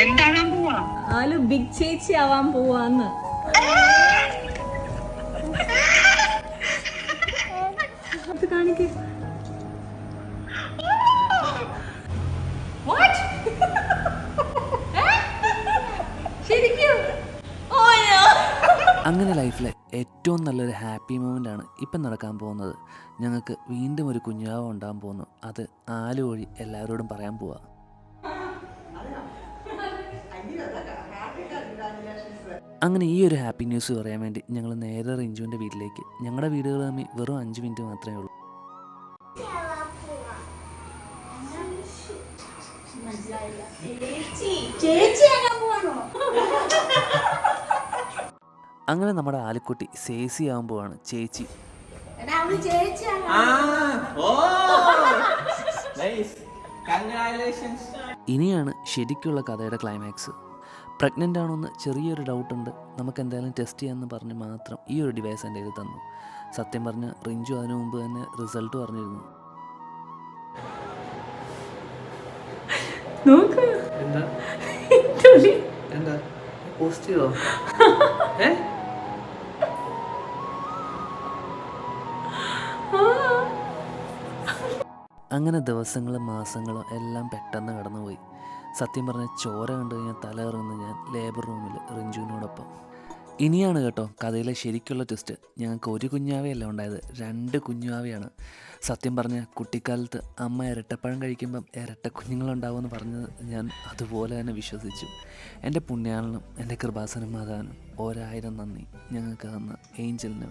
എന്താകാൻ പോവാ? ആലു ബിഗ് ചേച്ചി ആവാൻ പോവാന്ന്. അത് കാണിക്ക്. അങ്ങനെ ലൈഫിലെ ഏറ്റവും നല്ലൊരു ഹാപ്പി മൊമെൻ്റ് ആണ് ഇപ്പം നടക്കാൻ പോകുന്നത്. ഞങ്ങൾക്ക് വീണ്ടും ഒരു കുഞ്ഞാവ് ഉണ്ടാകാൻ പോകുന്നു. അത് ആലു വഴി എല്ലാവരോടും പറയാൻ പോവാ. അങ്ങനെ ഈ ഒരു ഹാപ്പി ന്യൂസ് പറയാൻ വേണ്ടി ഞങ്ങൾ നേരെ റിഞ്ചുവിൻ്റെ വീട്ടിലേക്ക്. ഞങ്ങളുടെ വീടുകൾ തമ്മിൽ വെറും 5 മിനിറ്റ് മാത്രമേ ഉള്ളൂ. അങ്ങനെ നമ്മുടെ ആലിക്കുട്ടി സേസി ആകുമ്പോഴാണ് ചേച്ചി. ഇനിയാണ് ശരിക്കുള്ള കഥയുടെ ക്ലൈമാക്സ്. പ്രഗ്നൻ്റ് ആണോന്ന് ചെറിയൊരു ഡൗട്ടുണ്ട്. നമുക്ക് എന്തായാലും ടെസ്റ്റ് ചെയ്യാമെന്ന് പറഞ്ഞ് മാത്രം ഈ ഒരു ഡിവൈസ് എൻ്റെ കയ്യിൽ തന്നു. സത്യം പറഞ്ഞ റിഞ്ചു അതിനു മുമ്പ് തന്നെ റിസൾട്ട് പറഞ്ഞിരുന്നു. പോസിറ്റീവോ? അങ്ങനെ ദിവസങ്ങളും മാസങ്ങളും എല്ലാം പെട്ടെന്ന് കടന്നുപോയി. സത്യം പറഞ്ഞാൽ ചോര കണ്ടു കഴിഞ്ഞാൽ തല ഇറങ്ങുന്ന ഞാൻ ലേബർ റൂമിൽ റിഞ്ചുവിനോടൊപ്പം. ഇനിയാണ് കേട്ടോ കഥയിലെ ശരിക്കുള്ള ട്വിസ്റ്റ്. ഞങ്ങൾക്ക് ഒരു കുഞ്ഞാവയല്ല ഉണ്ടായത്, 2 കുഞ്ഞാവയാണ്. സത്യം പറഞ്ഞാൽ കുട്ടിക്കാലത്ത് അമ്മ ഇരട്ടപ്പഴം കഴിക്കുമ്പം ഇരട്ട കുഞ്ഞുങ്ങളുണ്ടാവുമെന്ന് പറഞ്ഞത് ഞാൻ അതുപോലെ തന്നെ വിശ്വസിച്ചു. എൻ്റെ പുണ്യാളനും എൻ്റെ കൃപാസനം മാതാവിനും 1000 നന്ദി ഞങ്ങൾക്ക് തന്ന ഏഞ്ചലിന്.